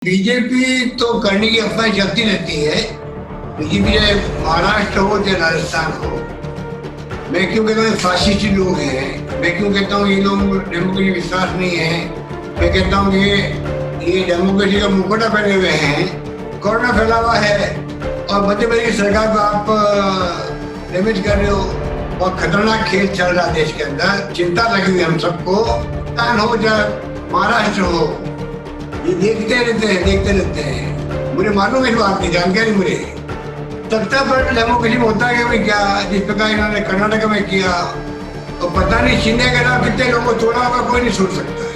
BJP तो करने की अफवाह चलती रहती है। बीजेपी चाहे महाराष्ट्र हो चाहे राजस्थान हो। मैं क्यों कहता हूँ फासिस्ट लोग हैं, मैं क्यों कहता हूँ ये लोग डेमोक्रेसी विश्वास नहीं है। मैं कहता हूँ ये डेमोक्रेसी का मुखौटा पहने हुए हैं, कोरोना फैला हुआ है और मध्य प्रदेश की सरकार को आप डैमेज कर रहे हो। बहुत खतरनाक खेल चल रहा है देश के अंदर, चिंता लगी हुई हम सबको। हो चाहे महाराष्ट्र हो, ये देखते रहते हैं। मुझे मालूम है इस बात की जानकारी मुझे। सत्ता पर डेमोक्रेसी में होता है कि क्या, जिस प्रकार इन्होंने कर्नाटक में किया तो पता नहीं शिंदे के नाम कितने लोगों को तोड़ा होगा, कोई नहीं सोच सकता है।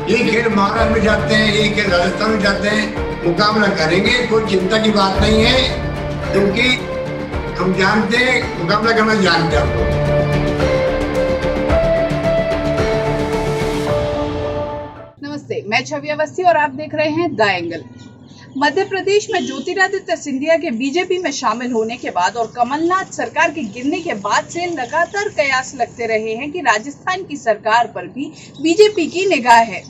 यही खेल महाराष्ट्र में जाते हैं, यही खेल राजस्थान में जाते हैं, मुकाबला करेंगे, कोई चिंता की बात नहीं है, क्योंकि हम जानते हैं मुकाबला करना जानते हैं हम लोग। नमस्ते, मैं छवि अवस्थी और आप देख रहे हैं द एंगल। मध्य प्रदेश में ज्योतिरादित्य सिंधिया के बीजेपी में शामिल होने के बाद और कमलनाथ सरकार के गिरने के बाद से लगातार कयास लगते रहे हैं कि राजस्थान की सरकार पर भी बीजेपी की निगाह है।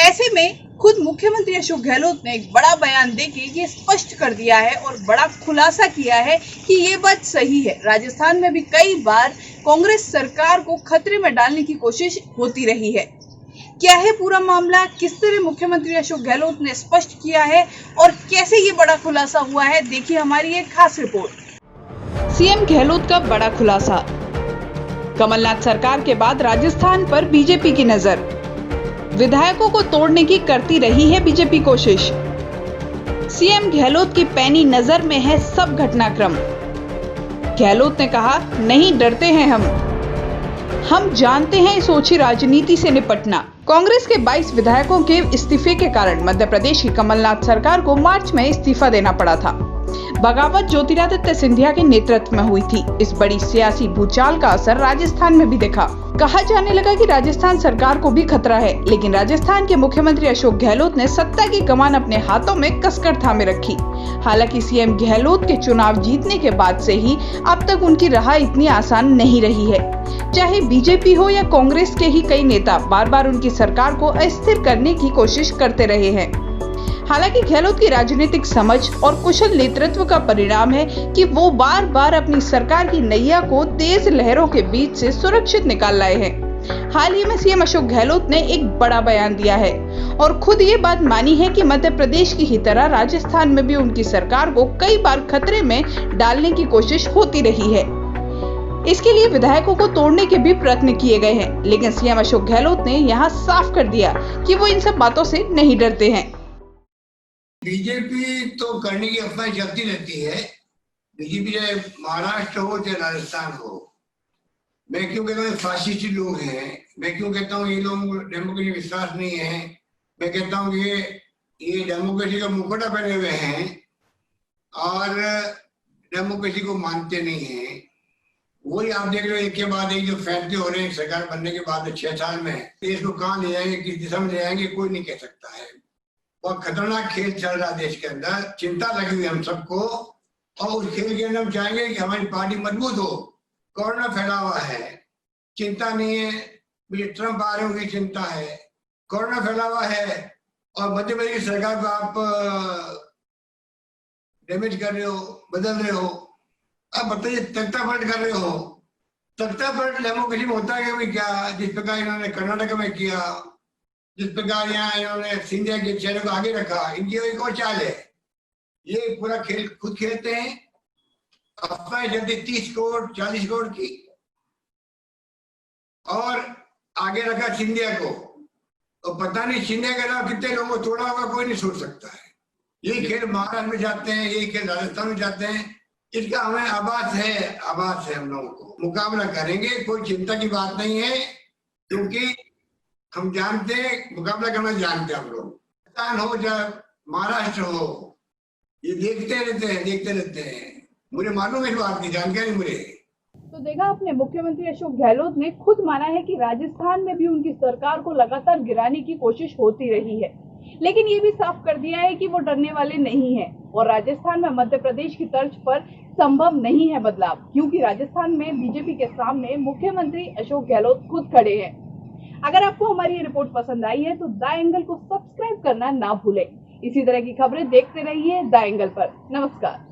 ऐसे में खुद मुख्यमंत्री अशोक गहलोत ने एक बड़ा बयान देके ये स्पष्ट कर दिया है और बड़ा खुलासा किया है कि ये बात सही है। राजस्थान में भी कई बार कांग्रेस सरकार को खतरे में डालने की कोशिश होती रही है। क्या है पूरा मामला, किस तरह मुख्यमंत्री अशोक गहलोत ने स्पष्ट किया है और कैसे ये बड़ा खुलासा हुआ है, देखिए हमारी एक खास रिपोर्ट। सीएम गहलोत का बड़ा खुलासा। कमलनाथ सरकार के बाद राजस्थान पर बीजेपी की नजर। विधायकों को तोड़ने की करती रही है बीजेपी कोशिश। सीएम गहलोत की पैनी नजर में है सब घटनाक्रम। गहलोत ने कहा, नहीं डरते हैं हम जानते हैं इस ओछी राजनीति से निपटना। कांग्रेस के 22 विधायकों के इस्तीफे के कारण मध्य प्रदेश की कमलनाथ सरकार को मार्च में इस्तीफा देना पड़ा था। बगावत ज्योतिरादित्य सिंधिया के नेतृत्व में हुई थी। इस बड़ी सियासी भूचाल का असर राजस्थान में भी दिखा। कहा जाने लगा कि राजस्थान सरकार को भी खतरा है, लेकिन राजस्थान के मुख्यमंत्री अशोक गहलोत ने सत्ता की कमान अपने हाथों में कसकर थामे रखी। हालांकि सीएम गहलोत के चुनाव जीतने के बाद से ही अब तक उनकी राह इतनी आसान नहीं रही है। चाहे बीजेपी हो या कांग्रेस के ही कई नेता बार बार उनकी सरकार को अस्थिर करने की कोशिश करते रहे हैं। हालांकि गहलोत की राजनीतिक समझ और कुशल नेतृत्व का परिणाम है कि वो बार बार अपनी सरकार की नैया को तेज लहरों के बीच से सुरक्षित निकाल लाए हैं। हाल ही में सीएम अशोक गहलोत ने एक बड़ा बयान दिया है और खुद ये बात मानी है कि मध्य प्रदेश की ही तरह राजस्थान में भी उनकी सरकार को कई बार खतरे में डालने की कोशिश होती रही है। इसके लिए विधायकों को तोड़ने के भी प्रयत्न किए गए हैं, लेकिन सीएम अशोक गहलोत ने यहाँ साफ कर दिया कि वो इन सब बातों से नहीं डरते हैं। बीजेपी तो करने की अफवाह चलती रहती है। बीजेपी चाहे महाराष्ट्र हो चाहे राजस्थान हो। मैं क्यों कहता हूँ फासिस्ट लोग हैं, मैं क्यों कहता हूँ ये लोग डेमोक्रेसी विश्वास नहीं है। मैं कहता हूँ ये डेमोक्रेसी का मुखौटा पहने हुए हैं और डेमोक्रेसी को मानते नहीं है। वही आप देख रहे हो, एक के बाद एक जो फैसले हो रहे हैं सरकार बनने के बाद 6 साल में, देश को कहाँ ले जाएंगे, किस दिशा में ले जाएंगे, कोई नहीं कह सकता है। बहुत खतरनाक खेल चल रहा है देश के अंदर, चिंता लगी हुई हम सबको। और उस खेल के अंदर हम चाहेंगे कि हमारी पार्टी मजबूत हो। कोरोना फैला हुआ है, चिंता नहीं है। मुझे ट्रंप आ रहे होंगे, चिंता है। कोरोना फैला हुआ है और मध्य प्रदेश की सरकार को आप डैमेज कर रहे हो, बदल रहे हो। अब बताइए, तख्ता पलट कर रहे हो। तख्ता पलट डेमोक्रेसी में होता है कि क्या, जिस प्रकार इन्होंने कर्नाटक में किया, जिस प्रकार यहाँ इन्होंने सिंधिया के चेहरे को आगे रखा, इनकी एक और चाल है। ये पूरा खेल खुद खेलते हैं। अफवाह जल्दी 30 करोड़ 40 करोड़ की और आगे रखा सिंधिया को। तो पता नहीं सिंधिया के नाम कितने लोगों को तोड़ा होगा, कोई नहीं सोच सकता है। यही खेल महाराष्ट्र में जाते हैं, यही खेल राजस्थान में जाते हैं। इसका हमें आभास है हम लोगों को। मुकाबला करेंगे, कोई चिंता की बात नहीं है, क्योंकि हम जानते हैं मुकाबला करना जानते हैं हम लोग। राजस्थान हो चाहे महाराष्ट्र हो, ये देखते रहते हैं। मुझे मालूम है इस बात की जानकारी मुझे। तो देखा आपने, मुख्यमंत्री अशोक गहलोत ने खुद माना है कि राजस्थान में भी उनकी सरकार को लगातार गिराने की कोशिश होती रही है, लेकिन ये भी साफ कर दिया है कि वो डरने वाले नहीं हैं और राजस्थान में मध्य प्रदेश की तर्ज पर संभव नहीं है बदलाव, क्योंकि राजस्थान में बीजेपी के सामने मुख्यमंत्री अशोक गहलोत खुद खड़े हैं। अगर आपको हमारी ये रिपोर्ट पसंद आई है तो द एंगल को सब्सक्राइब करना ना भूलें। इसी तरह की खबरें देखते रहिए द एंगल पर। नमस्कार।